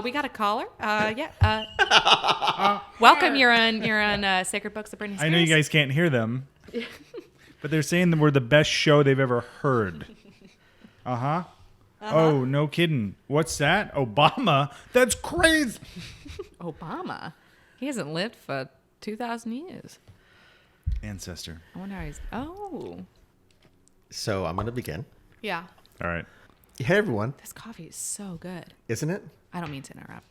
We got a caller. Welcome. You're on Sacred Books of Britney Spears. I know you guys can't hear them, but they're saying that we're the best show they've ever heard. Oh, no kidding. What's that? Obama? That's crazy. Obama. He hasn't lived for 2,000 years. Ancestor. I wonder how he's. Oh. So I'm going to begin. Yeah. All right. Hey, everyone. This coffee is so good. Isn't it? I don't mean to interrupt.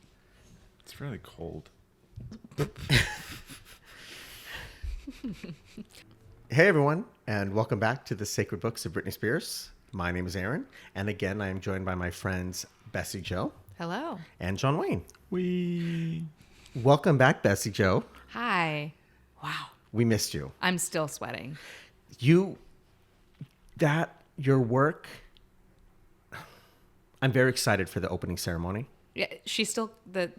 It's really cold. Hey, everyone, and welcome back to the Sacred Books of Britney Spears. My name is Aaron, and again, I am joined by my friends Bessie Jo Hello. and John Wayne. We. Welcome back, Bessie Jo. Hi. Wow. We missed you. I'm still sweating. Your work, I'm very excited for the opening ceremony. Yeah, she's still the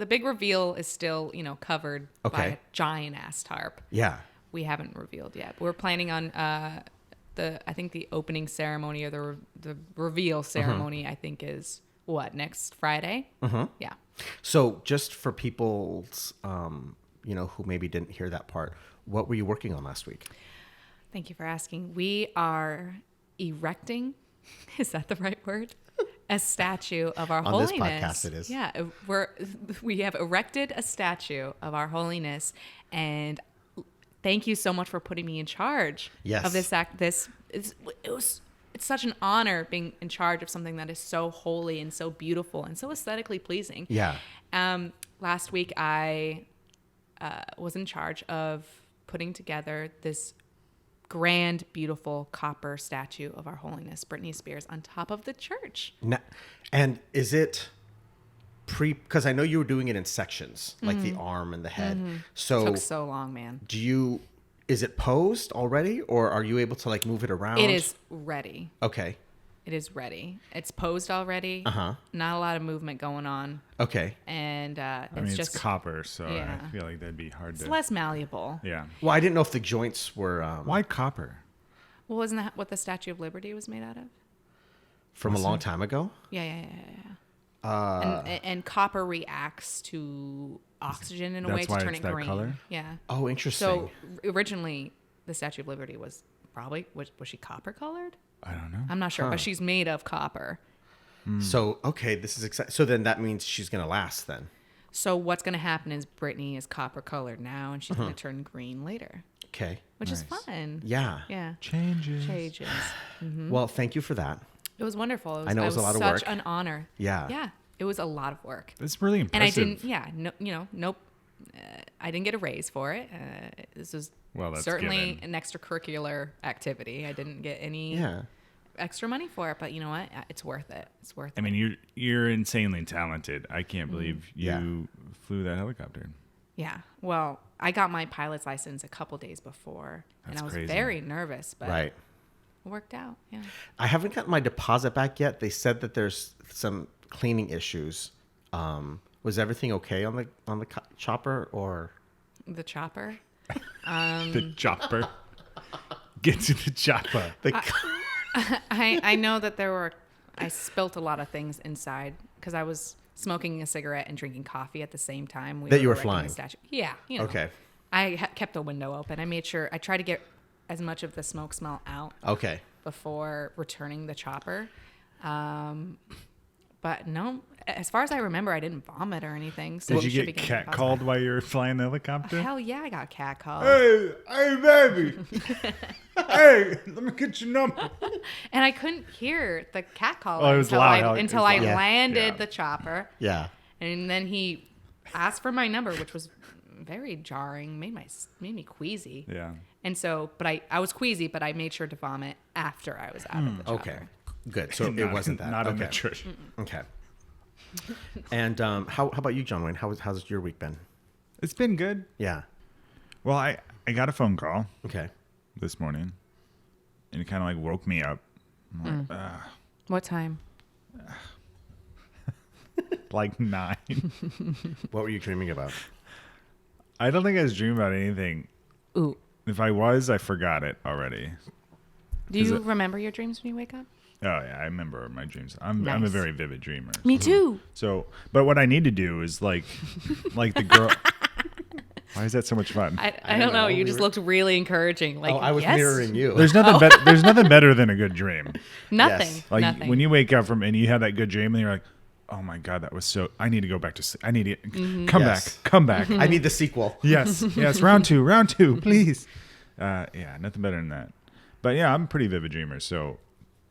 big reveal is still, covered by a giant ass tarp. Yeah. We haven't revealed yet. We're planning on I think the opening ceremony or the reveal ceremony, I think is next Friday? Yeah. So just for people's, who maybe didn't hear that part, what were you working on last week? Thank you for asking. We are erecting, is that the right word? A statue of Our Holiness. On this podcast it is. Yeah, we have erected a statue of Our Holiness, and thank you so much for putting me in charge of this act. It's such an honor being in charge of something that is so holy and so beautiful and so aesthetically pleasing. Yeah. Last week I was in charge of putting together this grand, beautiful copper statue of Our Holiness, Britney Spears, on top of the church. And is it because I know you were doing it in sections, like the arm and the head. So it took so long, man. Is it posed already, or are you able to move it around? It is ready. Okay. It is ready. It's posed already. Not a lot of movement going on. Okay. And it's just copper, so yeah. I feel like that'd be hard It's to. less malleable. Yeah. Well, I didn't know if the joints were. Why copper? Well, wasn't that what the Statue of Liberty was made out of? From a long time ago? Yeah. And copper reacts to oxygen in a way to turn it green. Color? Yeah. Oh, interesting. So originally, the Statue of Liberty was probably was she copper colored? I don't know. I'm not sure, but she's made of copper. So this is exciting. So then that means she's gonna last then. So what's gonna happen is Britney is copper colored now, and she's gonna turn green later. Okay. Which is fun. Yeah. Yeah. Changes. Well, thank you for that. It was wonderful. I know it was a lot of work. Such an honor. Yeah. Yeah. It was a lot of work. That's really impressive. And I didn't, nope. I didn't get a raise for it. This was certainly given. an extracurricular activity. I didn't get any extra money for it, but you know what? It's worth it. It's worth it. I mean, you're insanely talented. I can't believe you flew that helicopter. Yeah. Well, I got my pilot's license a couple days before, and I was very nervous, but it worked out. Yeah. I haven't got my deposit back yet. They said that there's some cleaning issues. Was everything okay on the chopper or the chopper? The chopper. Get to the chopper. I know that I spilt a lot of things inside because I was smoking a cigarette and drinking coffee at the same time. That you were flying? Yeah. Okay. I kept the window open. I made sure I tried to get as much of the smoke smell out. Okay. Before returning the chopper. But no, as far as I remember, I didn't vomit or anything. So did you get catcalled while you were flying the helicopter? Hell yeah, I got catcalled. Hey, baby. Hey, let me get your number. And I couldn't hear the catcall until I landed the chopper. Yeah. And then he asked for my number, which was very jarring, made me queasy. Yeah. And so, but I was queasy, but I made sure to vomit after I was out of the chopper. Okay. Good. So it wasn't that. Not in the church. Okay. And how about you, John Wayne? How's your week been? It's been good. Yeah. Well, I got a phone call. Okay. This morning, and it kind of woke me up. I'm like, What time? Like 9. What were you dreaming about? I don't think I was dreaming about anything. Ooh. If I was, I forgot it already. Do you remember your dreams when you wake up? Oh yeah, I remember my dreams. I'm a very vivid dreamer. Me too. So, but what I need to do is like the girl. Why is that so much fun? I don't know. You just looked really encouraging. Like, I was mirroring you. There's nothing better. There's nothing better than a good dream. Nothing. Yes. Like Nothing. when you wake up from and you have that good dream and you're like, oh my god, that was so. I need to go back to sleep. I need to come back. I need the sequel. Yes. Round two, please. Yeah, nothing better than that. But yeah, I'm a pretty vivid dreamer. So,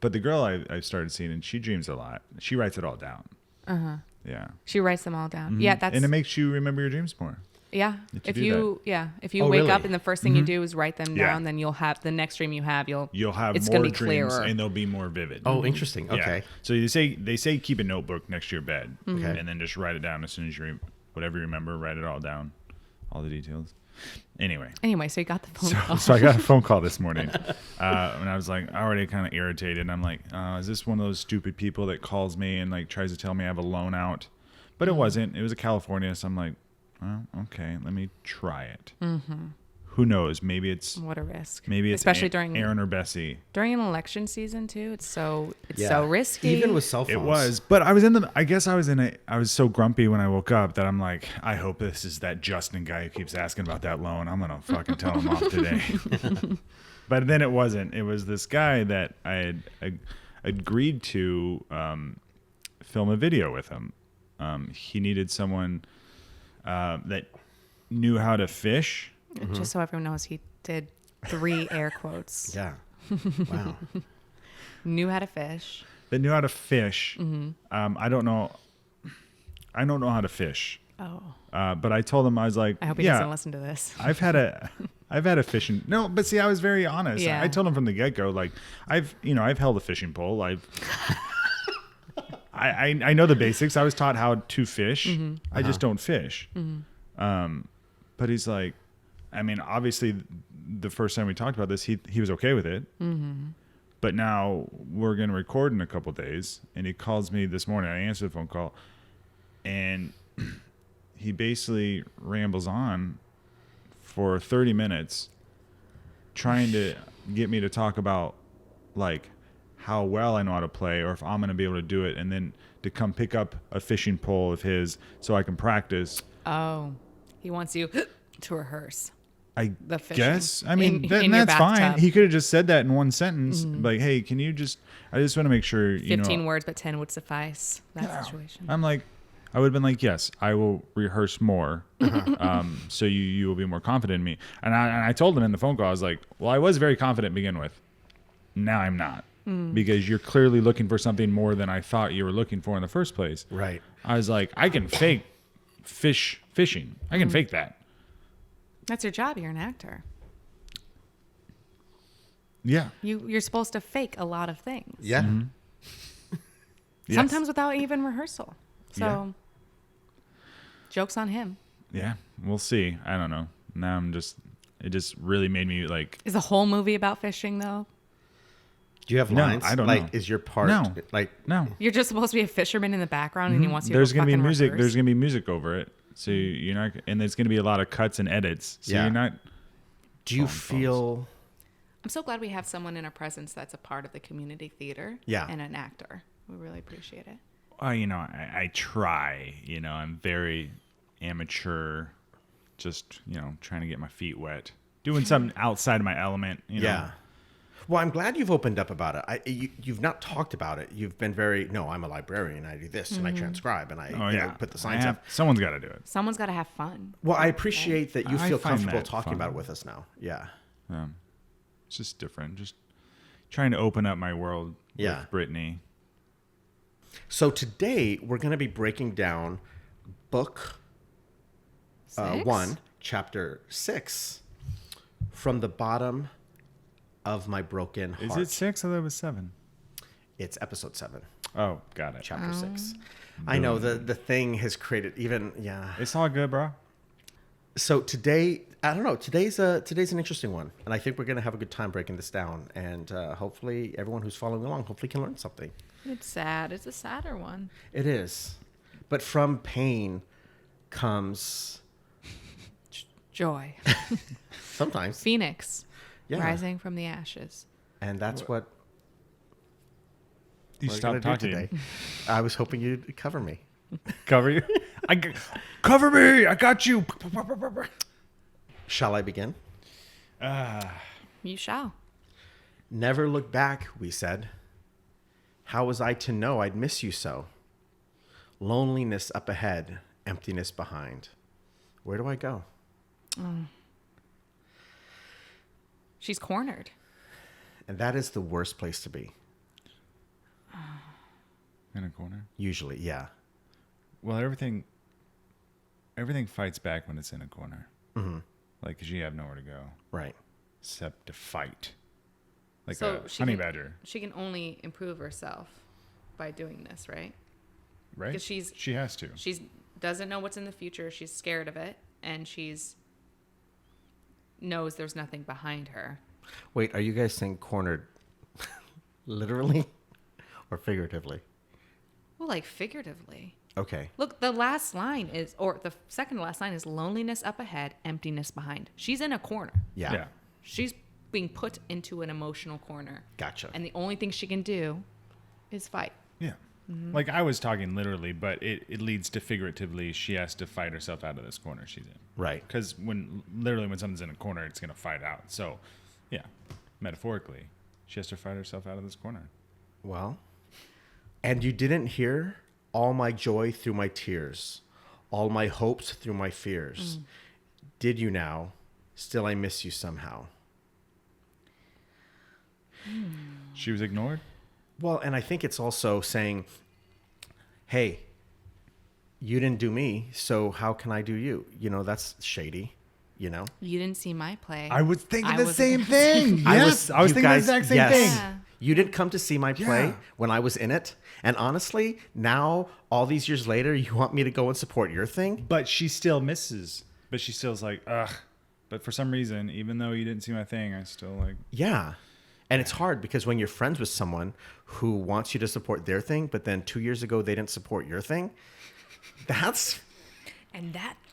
but the girl I started seeing, and she dreams a lot. She writes it all down. Yeah. She writes them all down. Yeah, that's. And it makes you remember your dreams more. Yeah. If you Oh, wake really? up and the first thing you do is write them Yeah. down, then you'll have the next dream you have. You'll have it's more gonna be dreams clearer. and they'll be more vivid. Oh, interesting. Okay. Yeah. So they say keep a notebook next to your bed, Okay. and then just write it down as soon as whatever you remember, write it all down, all the details. Anyway, so you got the phone call. so I got a phone call this morning, and I was like already kind of irritated. I'm like, is this one of those stupid people that calls me and like tries to tell me I have a loan out? But it wasn't. It was a California, so I'm like, well, okay, let me try it. Who knows? Maybe it's What a risk. maybe it's especially during Aaron or Bessie. during an election season too. It's so risky. Even with cell phones. It was, but I was so grumpy when I woke up that I'm like, I hope this is that Justin guy who keeps asking about that loan. I'm going to fucking tell him off today. But then it wasn't. It was this guy that I had agreed to film a video with him. He needed someone that knew how to fish. Just so everyone knows, he did 3 air quotes. Yeah. Wow. Knew how to fish. That knew how to fish. I don't know how to fish. Oh. But I told him, I was like, I hope he doesn't listen to this. I've had a fishing. No, but see, I was very honest. Yeah. I told him from the get go, like I've held a fishing pole. I know the basics. I was taught how to fish. I just don't fish. But he's like, I mean, obviously the first time we talked about this, he was okay with it. But now we're going to record in a couple days. And he calls me this morning. I answered the phone call. And he basically rambles on for 30 minutes trying to get me to talk about like how well I know how to play or if I'm going to be able to do it, and then to come pick up a fishing pole of his so I can practice. Oh, he wants you to rehearse. I fishing guess. I mean, in your that's fine. bathtub. He could have just said that in one sentence. Like, hey, can you just, I just want to make sure, 15 words, but 10 would suffice. That situation. I'm like, I would have been like, yes, I will rehearse more. So you will be more confident in me. And I told him in the phone call, I was like, well, I was very confident to begin with. Now I'm not. Because you're clearly looking for something more than I thought you were looking for in the first place. Right. I was like, I can fake fishing. I can fake that. That's your job. You're an actor. Yeah. You're supposed to fake a lot of things. Yeah. Yes. Sometimes without even rehearsal. So, joke's on him. Yeah. We'll see. I don't know. Now it just really made me like. Is the whole movie about fishing though? Do you have No, lines? I don't like, know. Is your part No. like? No. You're just supposed to be a fisherman in the background, and he wants you There's to gonna be fucking music. rehearse? There's gonna be music over it. So you're not, and there's gonna be a lot of cuts and edits. So you're not. Do you phone feel? I'm so glad we have someone in our presence that's a part of the community theater. Yeah. And an actor. We really appreciate it. I try. I'm very amateur. Just trying to get my feet wet, doing something outside of my element. Yeah. Well, I'm glad you've opened up about it. You've not talked about it. You've been very, no, I'm a librarian. I do this and I transcribe and I put the signs up. Someone's got to do it. Someone's got to have fun. Well, I appreciate that you I feel find comfortable that talking fun. about it with us now. Yeah. It's just different. Just trying to open up my world with Britney. So today we're going to be breaking down book 1, chapter 6, from the bottom of my broken heart. Is it 6? I thought it was 7. It's episode 7, Oh, got it. chapter 6. I know the thing has created It's all good, bro. So today, I don't know. Today's an interesting one, and I think we're gonna have a good time breaking this down. And hopefully, everyone who's following along hopefully can learn something. It's sad. It's a sadder one. It is, but from pain comes Joy. sometimes, Phoenix. Yeah. Rising from the ashes. and that's what You stopped talking today. I was hoping you'd cover me. Cover you? Cover me! I got you! Shall I begin? You shall. Never look back, we said. How was I to know I'd miss you so? Loneliness up ahead, emptiness behind. Where do I go? She's cornered. And that is the worst place to be. In a corner? Usually, yeah. Well, everything fights back when it's in a corner. Mm-hmm. Like, because you have nowhere to go. Right. Except to fight. Like So a honey badger. She can only improve herself by doing this, right? Right? Because she has to. She doesn't know what's in the future. She's scared of it. And knows there's nothing behind her. Wait, are you guys saying cornered literally or figuratively? Well, like figuratively. Okay. Look, the last line is, or the second to last line is loneliness up ahead, emptiness behind. She's in a corner. Yeah. She's being put into an emotional corner. Gotcha. And the only thing she can do is fight. Yeah. Mm-hmm. Like I was talking literally, but it leads to figuratively. She has to fight herself out of this corner she's in. Right. Because when someone's in a corner, it's going to fight out. So, yeah, metaphorically, she has to fight herself out of this corner. Well, and you didn't hear all my joy through my tears, all my hopes through my fears. Did you now? Still I miss you somehow. She was ignored? Well, and I think it's also saying, hey, you didn't do me, so how can I do you? You know, that's shady, you know? You didn't see my play. I was thinking the same thing. Yes, I was thinking the exact same thing. Yeah. You didn't come to see my play when I was in it. And honestly, now, all these years later, you want me to go and support your thing? But she still misses. But she still's like, ugh. But for some reason, even though you didn't see my thing, I still like... Yeah. And it's hard because when you're friends with someone who wants you to support their thing, but then 2 years ago they didn't support your thing, that's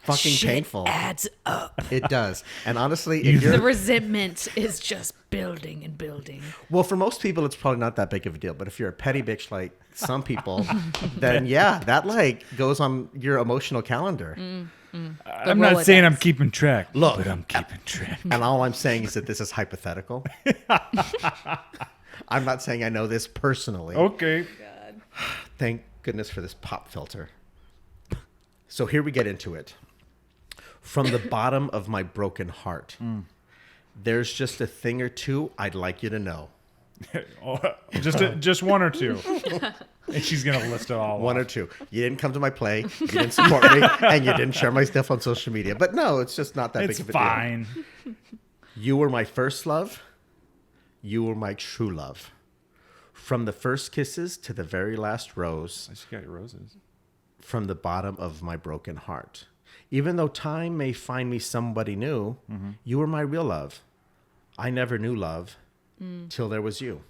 fucking painful. Adds up. It does. And honestly, if the resentment is just building and building. Well, for most people, it's probably not that big of a deal. But if you're a petty bitch like some people, then yeah, that like goes on your emotional calendar. I'm not saying I'm keeping track. Look, but I'm keeping track. And all I'm saying is that this is hypothetical. I'm not saying I know this personally. Okay. God. Thank goodness for this pop filter. So here we get into it. From the bottom of my broken heart, there's just a thing or two I'd like you to know. just one or two. And she's going to list it all One off. or two. You didn't come to my play, you didn't support me, and you didn't share my stuff on social media. But no, it's just not that big of a deal. It's fine. You were my first love. You were my true love. From the first kisses to the very last rose. I just got your roses. From the bottom of my broken heart. Even though time may find me somebody new, you were my real love. I never knew love till there was you.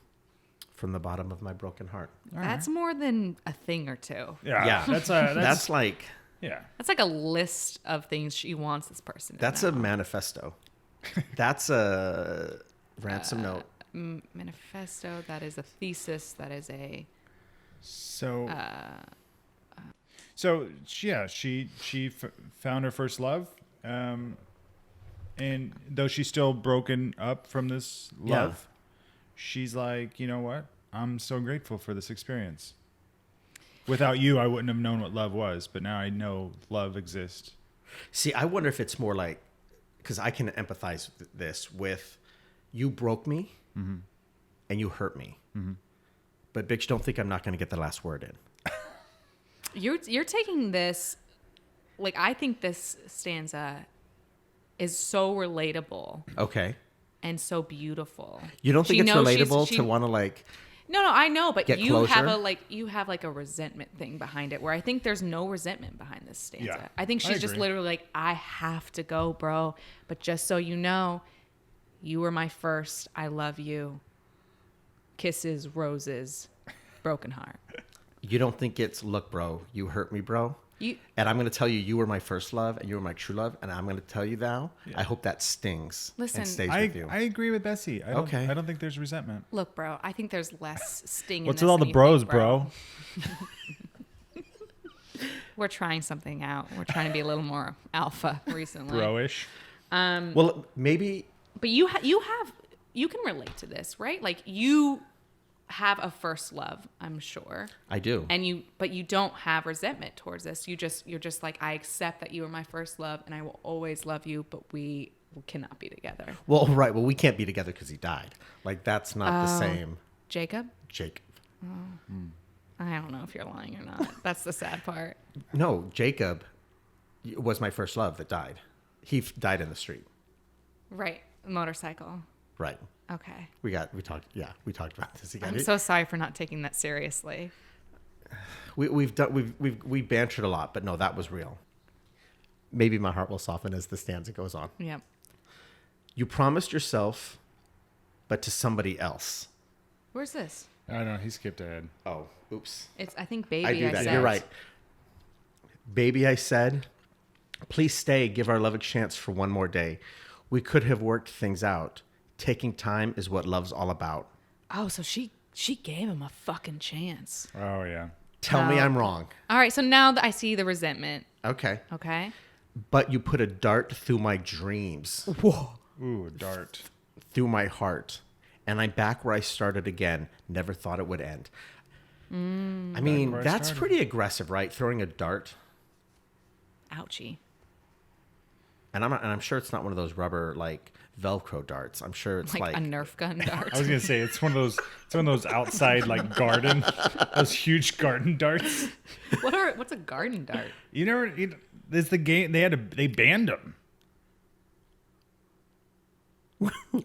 From the bottom of my broken heart. That's more than a thing or two. Yeah. That's like... Yeah. That's like a list of things she wants this person to That's know. a manifesto. That's a ransom note. Manifesto. That is a thesis. That is a... So yeah, she found her first love, and though she's still broken up from this love, she's like, you know what? I'm so grateful for this experience. Without you, I wouldn't have known what love was, but now I know love exists. See, I wonder if it's more like, because I can empathize this with, you broke me and you hurt me, but bitch, don't think I'm not going to get the last word in. You're taking this, like, I think this stanza is so relatable. Okay. And so beautiful. You don't think it's relatable to want to like... No, I know, but get you closure? have a resentment thing behind it, where I think there's no resentment behind this stanza. Yeah, I think she's just literally like, I have to go, bro. But just so you know, you were my first. I love you. Kisses, roses, broken heart. You don't think it's, look, bro, you hurt me, bro. And I'm going to tell you, you were my first love and you were my true love. And I'm going to tell you now, I hope that stings and stays with you. I agree with Bessie. I don't think there's resentment. Look, bro, I think there's less sting in What's this with all than the you bros, think, bro? We're trying something out. We're trying to be a little more alpha recently. Bro-ish. Well, maybe. But you can relate to this, right? Like you have a first love, I'm sure. I do. But you don't have resentment towards this. You're just like, I accept that you were my first love and I will always love you, but we cannot be together. Well, right. Well, we can't be together because he died. Like that's not the same. Jacob? Jacob. I don't know if you're lying or not. That's the sad part. No, Jacob was my first love that died. He died in the street. Right. Motorcycle. Right. Okay. We talked about this again. I'm so sorry for not taking that seriously. We've bantered a lot, but no, that was real. Maybe my heart will soften as the stanza goes on. Yep. You promised yourself, but to somebody else. Where's this? I don't know. He skipped ahead. Oh, oops. It's, I think, baby. I do that. said. You're right. Baby, I said, please stay. Give our love a chance for one more day. We could have worked things out. Taking time is what love's all about. Oh, so she gave him a fucking chance. Oh, yeah. Tell me I'm wrong. All right, so now I see the resentment. Okay. Okay. But you put a dart through my dreams. Whoa. Ooh, a dart. Through my heart. And I'm back where I started again. Never thought it would end. I mean, that's pretty aggressive, right? Throwing a dart. Ouchie. And I'm sure it's not one of those rubber like Velcro darts. I'm sure it's like a Nerf gun dart. I was gonna say it's one of those outside like garden, those huge garden darts. What's a garden dart? It's the game they banned them.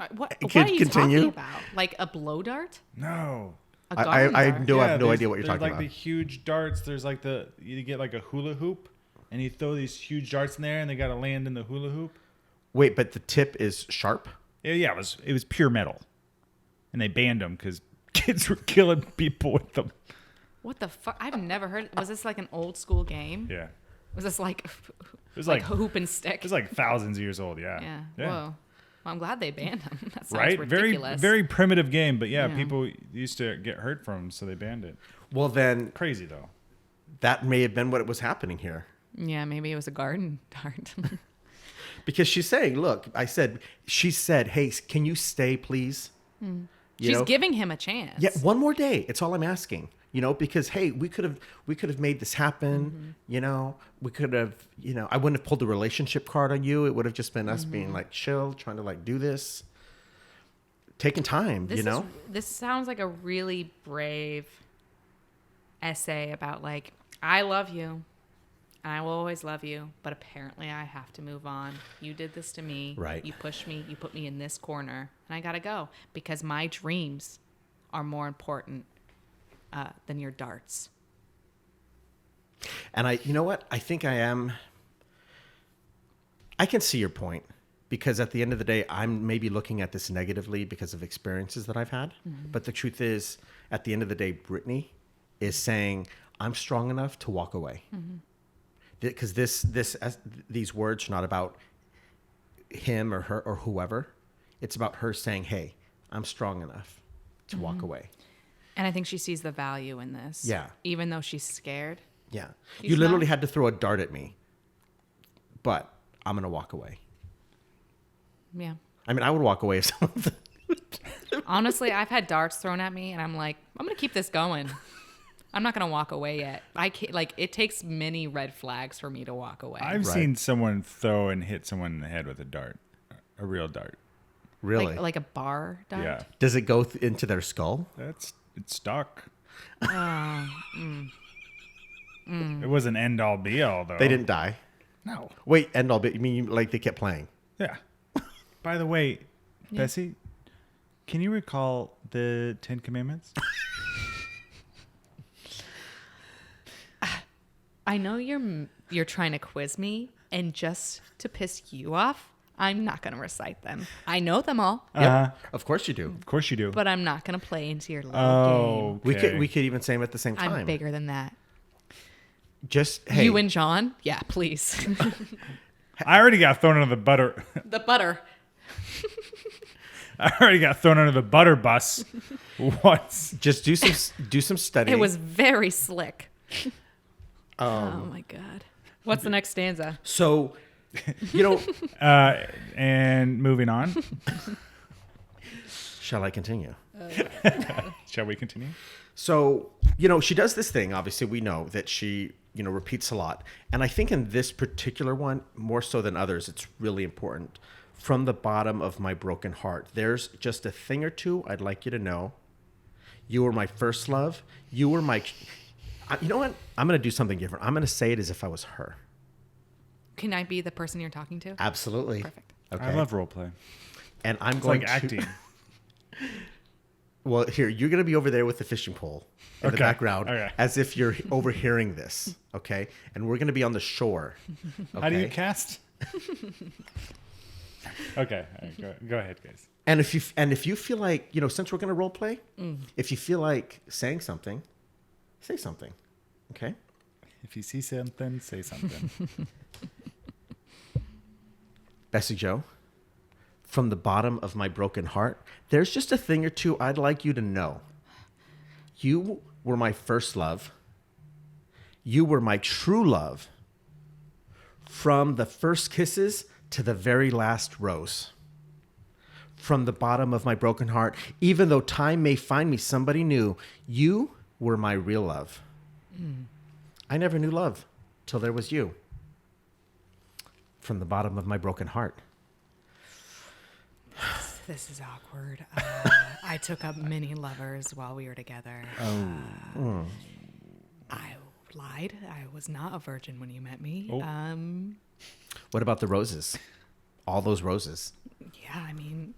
What are you talking about? Like a blow dart? No. A garden I dart? have no idea what you're talking like about. the huge darts. There's like you get like a hula hoop, and you throw these huge darts in there, and they got to land in the hula hoop. Wait, but the tip is sharp? Yeah, it was pure metal, and they banned them because kids were killing people with them. What the fuck? I've never heard. Was this like an old school game? Yeah. Was this like it was like hoop and stick? It was like thousands of years old. Yeah. Yeah. Whoa. Well, I'm glad they banned them. That sounds right? ridiculous. Very primitive game, but yeah, people used to get hurt from them, so they banned it. Well, then Crazy though. that may have been what was happening here. Yeah, maybe it was a garden dart. Because she's saying, look, she said, hey, can you stay, please? She's giving him a chance. Yeah, one more day. It's all I'm asking. Because hey, we could have made this happen. We could have. I wouldn't have pulled the relationship card on you. It would have just been us being like chill, trying to like do this, taking time. This sounds like a really brave essay about like, I love you, and I will always love you, but apparently I have to move on. You did this to me. Right. You pushed me. You put me in this corner, and I gotta go because my dreams are more important than your darts. And you know what? I think I am. I can see your point because at the end of the day, I'm maybe looking at this negatively because of experiences that I've had. But the truth is, at the end of the day, Britney is saying, I'm strong enough to walk away. Because these words are not about him or her or whoever. It's about her saying, hey, I'm strong enough to walk away. And I think she sees the value in this. Yeah. Even though she's scared. Yeah. You literally had to throw a dart at me, but I'm going to walk away. Yeah. I mean, I would walk away if someone... Honestly, I've had darts thrown at me and I'm like, I'm going to keep this going. I'm not going to walk away yet. I can't, it takes many red flags for me to walk away. I've seen someone throw and hit someone in the head with a dart, a real dart. Really? Like a bar dart? Yeah. Does it go into their skull? It's stuck. It wasn't end all be all though. They didn't die. No. Wait, end all be? You mean like they kept playing? Yeah. By the way, Bessie, can you recall the 10 Commandments? I know you're trying to quiz me, and just to piss you off, I'm not going to recite them. I know them all, Yep. Of course you do. Of course you do. but I'm not going to play into your little game. We could even say them at the same time. I'm bigger than that. Just, hey. You and John? Yeah, please. I already got thrown under the butter. The butter. I already got thrown under the butter bus once. Just do some studying. It was very slick. Oh my God. What's the next stanza? So, And moving on. Shall I continue? Shall we continue? So, she does this thing. Obviously, we know that she, repeats a lot. And I think in this particular one, more so than others, it's really important. From the bottom of my broken heart, there's just a thing or two I'd like you to know. You were my first love. You were my... You know what? I'm going to do something different. I'm going to say it as if I was her. Can I be the person you're talking to? Absolutely. Perfect. Okay. I love role play. And I'm It's going like to... acting. Well, here, you're going to be over there with the fishing pole in the background as if you're overhearing this, okay? And we're going to be on the shore. Okay? How do you cast? Okay. All right, go ahead, guys. And if you feel like, since we're going to role play, if you feel like saying something, say something, okay? If you see something, say something. Bessie Jo, from the bottom of my broken heart, there's just a thing or two I'd like you to know. You were my first love. You were my true love. From the first kisses to the very last rose. From the bottom of my broken heart, even though time may find me somebody new, you were my real love. I never knew love till there was you. From the bottom of my broken heart. This is awkward. I took up many lovers while we were together. I lied. I was not a virgin when you met me. What about the roses? All those roses. Yeah, I mean,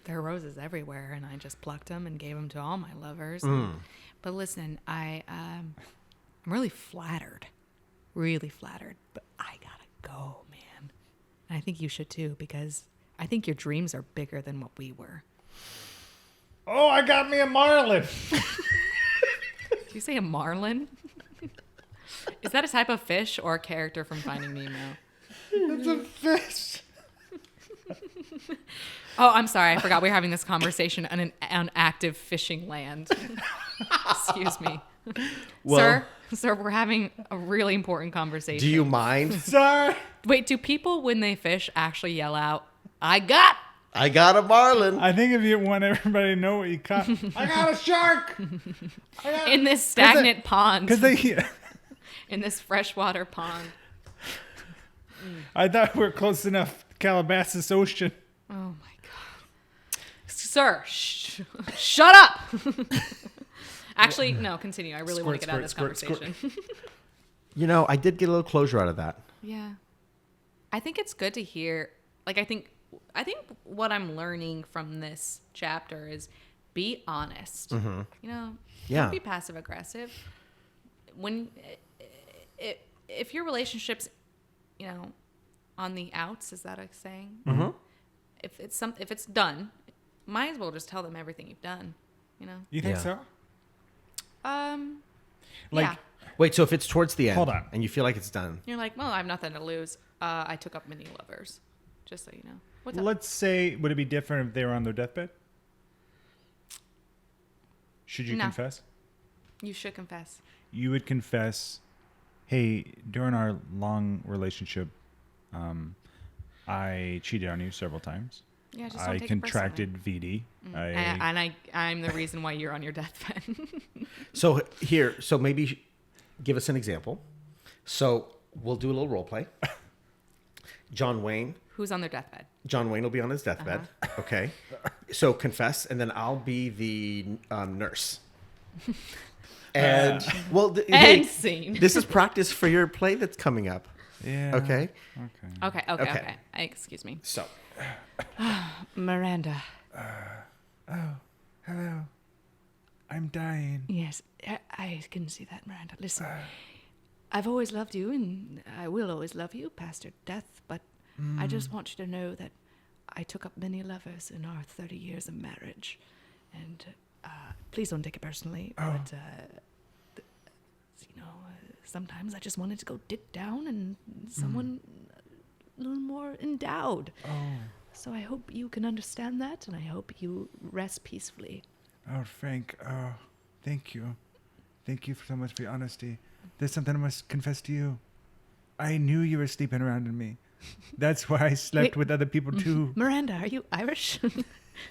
there are roses everywhere, and I just plucked them and gave them to all my lovers. But listen, I'm really flattered, but I gotta go, man. And I think you should too, because I think your dreams are bigger than what we were. Oh, I got me a marlin. Did you say a marlin? Is that a type of fish or a character from Finding Nemo? It's a fish. Oh, I'm sorry. I forgot we were having this conversation on an active fishing land. Excuse me. Well, Sir, we're having a really important conversation. do you mind? Sorry. Wait, do people, when they fish, actually yell out, I got a marlin. I think if you want everybody to know what you caught, I got a shark. in this stagnant pond? Because they... In this freshwater pond. I thought we were close enough. Calabasas Ocean. Oh, my God. Sir, shut up. Actually, no, continue. I really want to get out of this conversation. I did get a little closure out of that. Yeah. I think it's good to hear. Like, I think what I'm learning from this chapter is be honest. Mm-hmm. Don't be passive aggressive. When if your relationship's, on the outs, is that a saying? Mm-hmm. If it's done, might as well just tell them everything you've done. You think so? Yeah. Wait, so if it's towards the end, Hold on. and you feel like it's done, You're like, well, I have nothing to lose. I took up many lovers, just so you know. What's up? Let's say, would it be different if they were on their deathbed? Should you confess? You should confess. You would confess, hey, during our long relationship, I cheated on you several times. Yeah, just don't I take contracted VD. I'm the reason why you're on your deathbed. So maybe give us an example. So we'll do a little role play. John Wayne. Who's on their deathbed? John Wayne will be on his deathbed. Okay. So confess, and then I'll be the nurse. And Scene. This is practice for your play that's coming up. Yeah. Okay. Okay. Excuse me. So, Miranda. Hello. I'm dying. Yes, I can see that, Miranda. Listen, I've always loved you, and I will always love you past your death, but I just want you to know that I took up many lovers in our 30 years of marriage, and please don't take it personally, but, sometimes I just wanted to go dig down and someone a little more endowed. Oh. So I hope you can understand that, and I hope you rest peacefully. Oh, Frank. Oh, thank you. Thank you so much for your honesty. There's something I must confess to you. I knew you were sleeping around in me. That's why I slept with other people too. Miranda, are you Irish?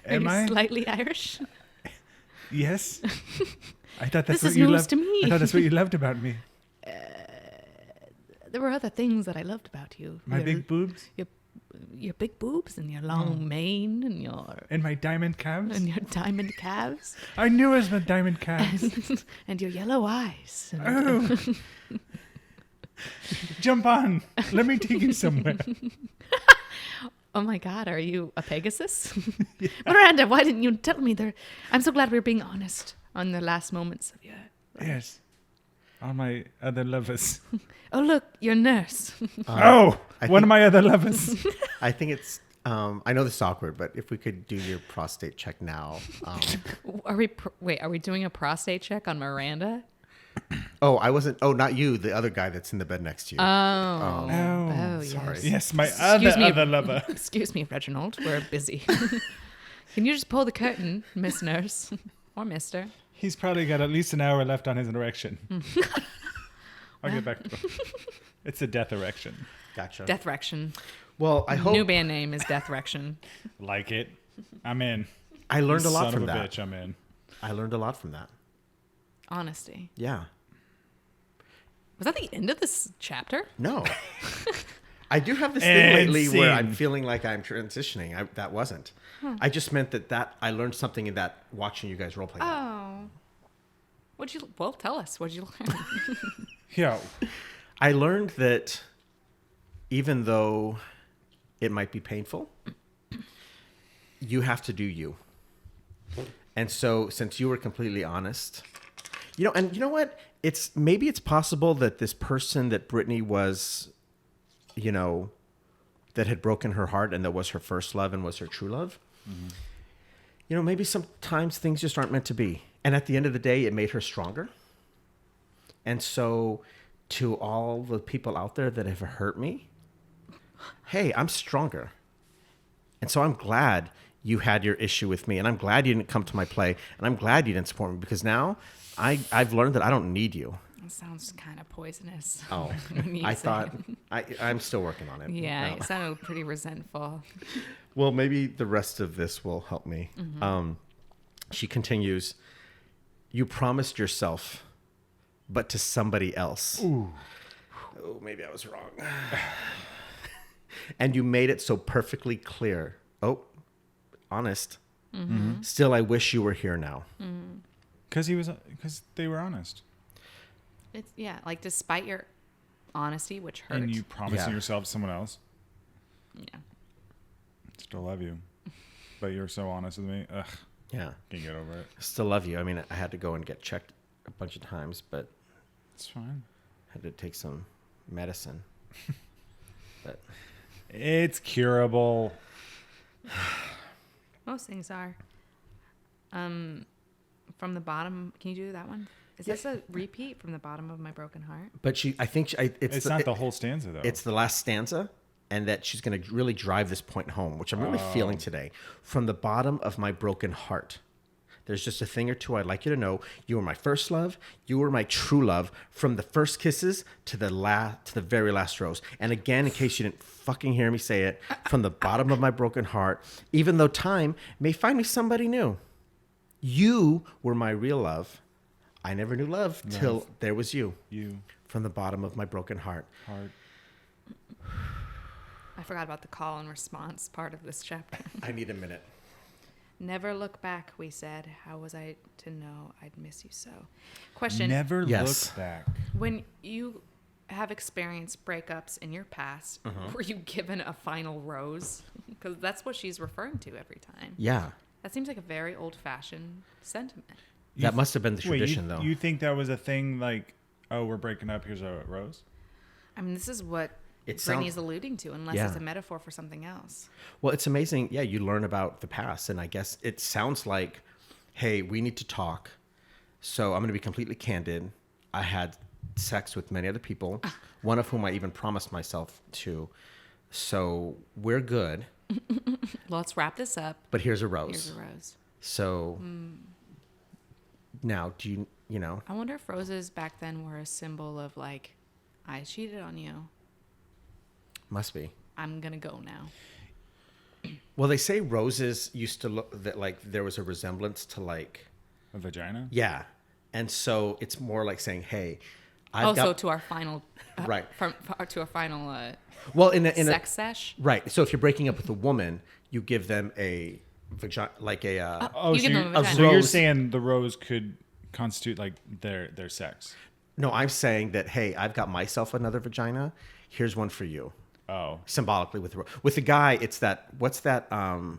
Am I? Slightly Irish? Yes. I thought that's This what is you news loved. to me. I thought that's what you loved about me. There were other things that I loved about you. My big boobs Your big boobs and your long mane and my diamond calves. and your diamond calves I knew it was my diamond calves. and your yellow eyes. And, Oh. Jump on. Let me take you somewhere. oh my God, are you a Pegasus? Miranda, why didn't you tell me there? I'm so glad we were being honest on the last moments of your life. Yes. All my other lovers. Oh, look, your nurse. One of my other lovers. I think it's. I know this is awkward, but if we could do your prostate check now. Are we doing a prostate check on Miranda? I wasn't. Oh, not you. The other guy that's in the bed next to you. Oh, sorry. yes. Yes, my Excuse me. other lover. Excuse me, Reginald. We're busy. Can you just pull the curtain, Miss Nurse or Mister? He's probably got at least an hour left on his erection. I'll get back to him. It's a death erection. Gotcha. Death Rection. Well, I hope. New band name is Death Rection. Like it. I'm in. I learned a lot Son from of a that. bitch, I'm in. I learned a lot from that. Honesty. Yeah. Was that the end of this chapter? No. I do have this And thing lately where I'm scene. feeling like I'm transitioning. That wasn't. I just meant that I learned something in that watching you guys roleplay. Oh. Well, tell us. What'd you learn? Yo. I learned that even though it might be painful, you have to do you. And so since you were completely honest, and you know what? Maybe it's possible that this person that Britney was, that had broken her heart and that was her first love and was her true love. Mm-hmm. Maybe sometimes things just aren't meant to be. And at the end of the day, it made her stronger. And so to all the people out there that have hurt me, hey, I'm stronger. And so I'm glad you had your issue with me. And I'm glad you didn't come to my play. And I'm glad you didn't support me because now I've learned that I don't need you. It sounds kind of poisonous. Oh, I'm still working on it. Yeah, it sounded pretty resentful. Well, maybe the rest of this will help me. Mm-hmm. She continues, you promised yourself, but to somebody else. Ooh. Oh, maybe I was wrong. And you made it so perfectly clear. Oh, honest. Mm-hmm. Still, I wish you were here now. Because they were honest. It's like despite your honesty, which hurt. And you promising yourself to someone else. Yeah. Still love you. But you're so honest with me. Ugh. Yeah. Can't get over it. Still love you. I mean, I had to go and get checked a bunch of times, but It's fine. had to take some medicine. But It's curable. Most things are. From the bottom, can you do that one? Is this a repeat from the bottom of my broken heart? But it's Not the whole stanza, though. It's the last stanza, and that she's going to really drive this point home, which I'm really feeling today. From the bottom of my broken heart, there's just a thing or two I'd like you to know. You were my first love. You were my true love. From the first kisses to the very last rose. And again, in case you didn't fucking hear me say it, from the bottom of my broken heart, even though time may find me somebody new, you were my real love. I never knew love till there was you. You. From the bottom of my broken heart. I forgot about the call and response part of this chapter. I need a minute. Never look back, we said. How was I to know I'd miss you so? Question. Never Yes. look back. When you have experienced breakups in your past, were you given a final rose? Because that's what she's referring to every time. Yeah. That seems like a very old-fashioned sentiment. That must have been the tradition, though. You think that was a thing like, oh, we're breaking up, here's a rose? I mean, this is what It Brittany's sounds- alluding to, unless Yeah. it's a metaphor for something else. Well, it's amazing. Yeah, you learn about the past. And I guess it sounds like, hey, we need to talk. So I'm going to be completely candid. I had sex with many other people, one of whom I even promised myself to. So we're good. Let's wrap this up. But here's a rose. Here's a rose. So now, do you know? I wonder if roses back then were a symbol of like, I cheated on you. Must be. I'm going to go now. Well, they say roses used to look that like there was a resemblance to like a vagina. Yeah, and so it's more like saying, "Hey, so to our final right to our final well in a sex sesh right. So if you're breaking up with a woman, you give them a vagina, like a so you're saying the rose could constitute like their sex? No, I'm saying that hey, I've got myself another vagina. Here's one for you. Oh, symbolically with the guy, it's that what's that plant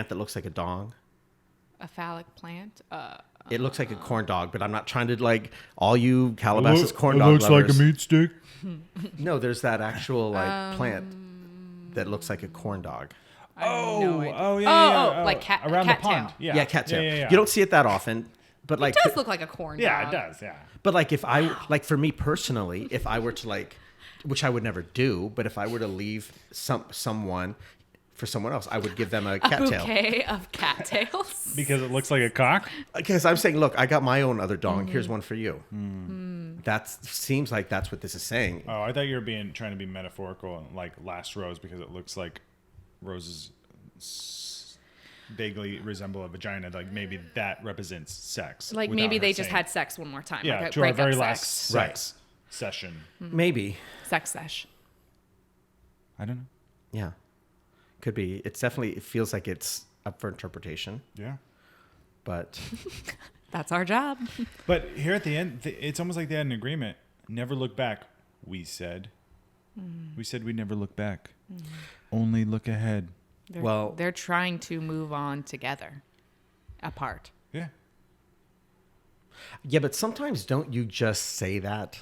that looks like a dong? A phallic plant. It looks like a corn dog, but I'm not trying to like all you Calabasas corn dog lovers. It looks lovers. like a meat stick. No, there's that actual like plant that looks like a corn dog. Yeah. Like cat around cat the pond. Tail. Yeah, cattail. Yeah. You don't see it that often, but like it does look like a corn dog. Yeah, it does. Yeah. But like if I like for me personally, if I were to like, which I would never do, but if I were to leave someone for someone else, I would give them a cattail. A bouquet of cattails. Because it looks like a cock? Because I'm saying, look, I got my own other dong. Here's one for you. That seems like that's what this is saying. Oh, I thought you were trying to be metaphorical, like last rose, because it looks like roses vaguely resemble a vagina. Like maybe that represents sex. Like maybe they just had sex one more time. Yeah, like to our very sex. last sex session. Maybe. Sex sesh. I don't know. Yeah. Could be. It feels like it's up for interpretation. Yeah. But that's our job. But here at the end, it's almost like they had an agreement. Never look back, we said. We said we'd never look back. Only look ahead. They're trying to move on together, apart. Yeah. Yeah, but sometimes don't you just say that?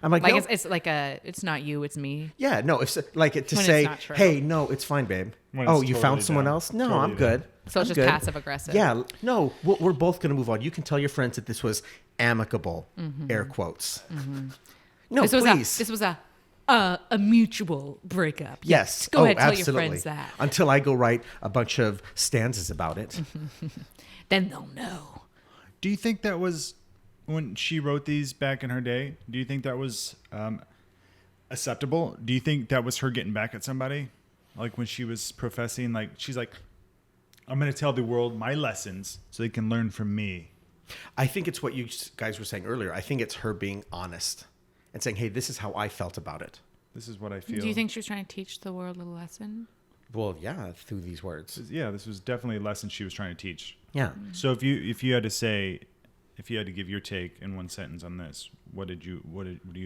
I'm like it's like it's not you, it's me. Yeah, no, it's like to when say, it's hey, no, it's fine, babe. When Oh, it's you totally found someone down. else? No, Totally I'm good. So it's I'm just good. passive aggressive. Yeah, no, we're both going to move on. You can tell your friends that this was amicable, air quotes. No, please. This was a mutual breakup. Yes. Go ahead, tell absolutely. your friends that. Until I go write a bunch of stanzas about it. Then they'll know. Do you think that was when she wrote these back in her day? Do you think that was acceptable? Do you think that was her getting back at somebody? Like when she was professing, like she's like, I'm going to tell the world my lessons so they can learn from me. I think it's what you guys were saying earlier. I think it's her being honest and saying, hey, this is how I felt about it. This is what I feel. Do you think she was trying to teach the world a lesson? Well, yeah, through these words. Yeah, this was definitely a lesson she was trying to teach. Yeah. So if you had to give your take in one sentence on this, what do you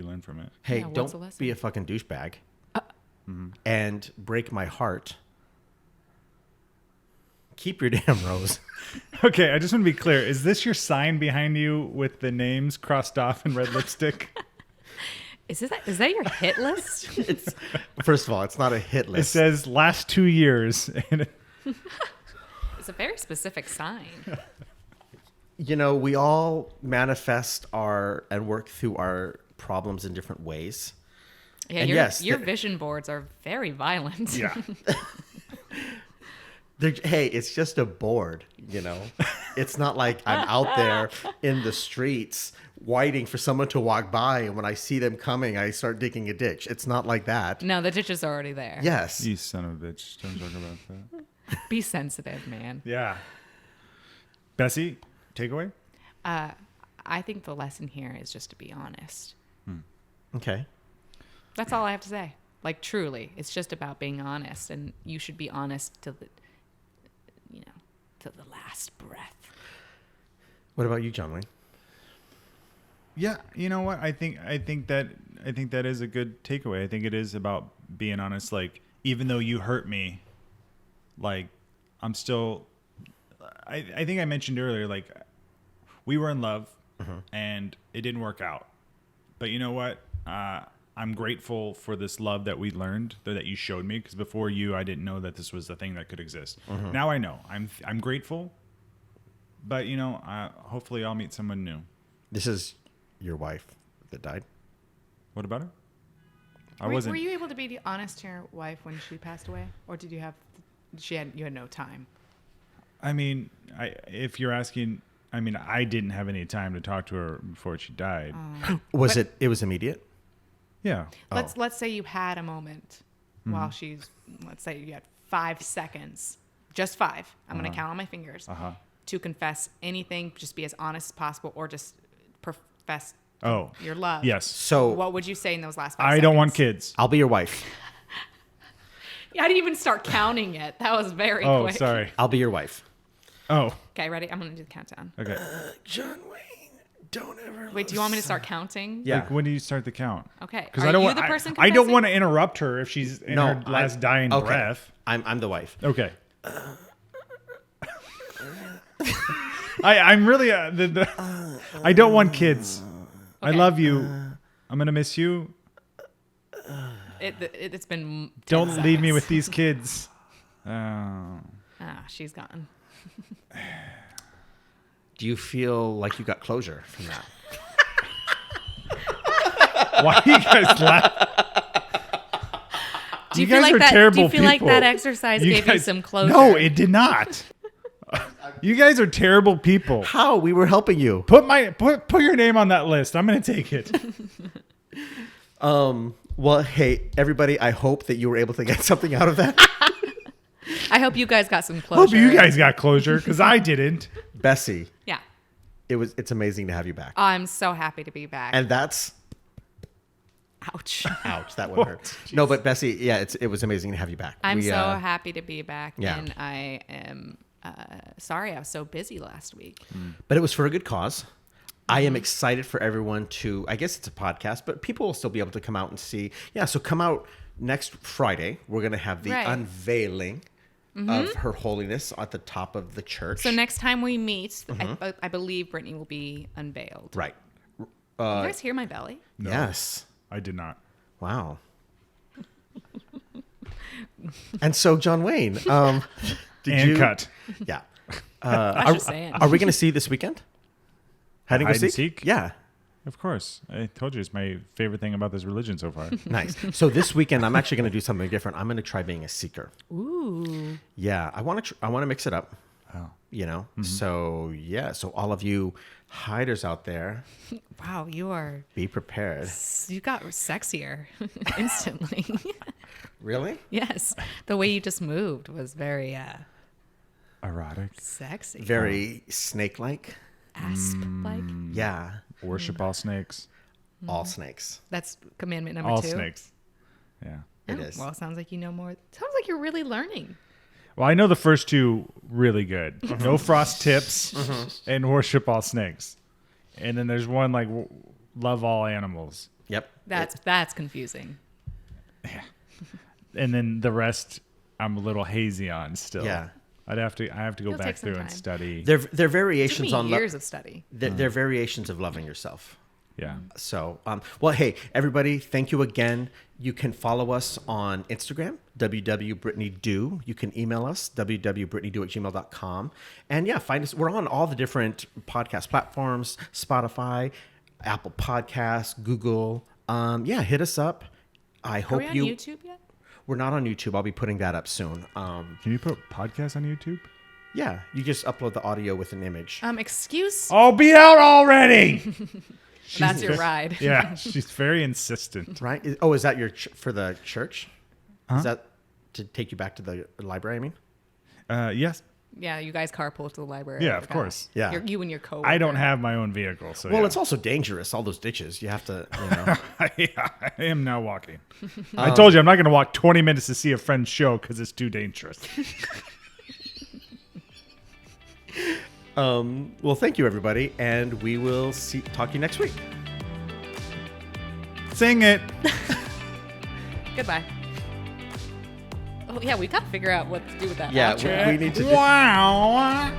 learn from it? Hey, Yeah, don't be a fucking douchebag and break my heart. Keep your damn rose. Okay, I just want to be clear. Is this your sign behind you with the names crossed off in red lipstick? Is that your hit list? First of all, it's not a hit list. It says last 2 years. It's a very specific sign. You know, we all manifest and work through our problems in different ways. Yeah, your vision boards are very violent. Yeah. Hey, it's just a board, you know. It's not like I'm out there in the streets waiting for someone to walk by, and when I see them coming, I start digging a ditch. It's not like that. No, the ditch is already there. Yes. You son of a bitch. Don't talk about that. Be sensitive, man. Yeah. Bessie, takeaway? I think the lesson here is just to be honest. Okay. That's all I have to say. Like, truly, it's just about being honest, and you should be honest to the last breath. What about you, John Wayne? Yeah, you know what? I think that is a good takeaway. I think it is about being honest. Like, even though you hurt me, like, I'm still. I think I mentioned earlier, like, we were in love, and it didn't work out. But you know what? I'm grateful for this love that we learned, that you showed me, because before you, I didn't know that this was a thing that could exist. Now I know. I'm grateful But, hopefully I'll meet someone new. This is your wife that died? What about her? Were you able to be honest to your wife when she passed away? Or did you you had no time? I mean, if you're asking, I didn't have any time to talk to her before she died. It was immediate? Yeah. Let's say you had a moment while let's say you had 5 seconds, just 5. I'm going to count on my fingers to confess anything, just be as honest as possible, or just profess your love. Yes. So what would you say in those last 5 seconds? I don't want kids. I'll be your wife. I didn't even start counting it. That was very quick. Oh, sorry. I'll be your wife. Oh. Okay, ready? I'm going to do the countdown. Okay. John Wayne, don't ever. Wait, do you want me to start counting? Yeah. Like, when do you start the count? Okay. Because Are you the person I don't confessing? want to interrupt her if she's in her last dying breath. I'm the wife. Okay. I'm really. I don't want kids. I love you. I'm gonna miss you. It's been 10 Don't seconds. leave me with these kids. She's gone. Do you feel like you got closure from that? Why are you guys laughing? Do you feel like that exercise gave you some closure? No, it did not. You guys are terrible people. How? We were helping you. Put your name on that list. I'm gonna take it. Well, hey, everybody, I hope that you were able to get something out of that. I hope you guys got some closure. Hope you guys got closure, because I didn't. Bessie. Yeah. It's amazing to have you back. I'm so happy to be back. And that's... Ouch. Ouch, that one hurt. No, but Bessie, yeah, it was amazing to have you back. I'm so happy to be back. Yeah. And I am sorry I was so busy last week. But it was for a good cause. I am excited for everyone to, I guess it's a podcast, but people will still be able to come out and see. Yeah, so come out next Friday. We're going to have the unveiling of Her Holiness at the top of the church. So next time we meet, I believe Britney will be unveiled. Right. You guys hear my belly? No, Yes. I did not. Wow. And so, John Wayne, cut. Yeah. I'm just saying. Are we going to see this weekend? Hide and and seek? Yeah. Of course. I told you it's my favorite thing about this religion so far. Nice. So this weekend, I'm actually going to do something different. I'm going to try being a seeker. Ooh. Yeah. I want to mix it up. Oh. So yeah. So all of you hiders out there, Wow, be prepared. you got sexier instantly. Really? Yes. The way you just moved was very Erotic. sexy. Very snake-like. Asp-like. Yeah. Worship all snakes. All snakes. That's commandment number All 2. snakes. Yeah. It is. Well, it sounds like you know more. Sounds like you're really learning. Well, I know the first 2 really good. No frost tips and worship all snakes. And then there's one like love all animals. Yep. That's confusing. And then the rest I'm a little hazy on still. Yeah. I have to go It'll back take some through and time. study. They're It took variations me on years of study. they're variations of loving yourself. Yeah. So, well, hey, everybody, thank you again. You can follow us on Instagram, www.britneydo. You can email us, www.britneydo@gmail.com. And yeah, find us. We're on all the different podcast platforms, Spotify, Apple Podcasts, Google. Hit us up. I Are hope we on YouTube yet? We're not on YouTube. I'll be putting that up soon. Can you put podcasts on YouTube? Yeah, you just upload the audio with an image. Excuse? I'll be out already. That's your ride. Yeah, she's very insistent. Right? Is that for the church? Is that to take you back to the library, I mean? Yes. Yeah, you guys carpool to the library. Yeah, I of forgot. course. Yeah. You and your coworker. I don't have my own vehicle, so Well, yeah. it's also dangerous, all those ditches. You have to, Yeah, I am now walking. I told you I'm not going to walk 20 minutes to see a friend's show because it's too dangerous. Well, thank you, everybody, and we will talk to you next week. Sing it. Goodbye. Oh, yeah, we got to figure out what to do with that Yeah, outro. we need to. Wow.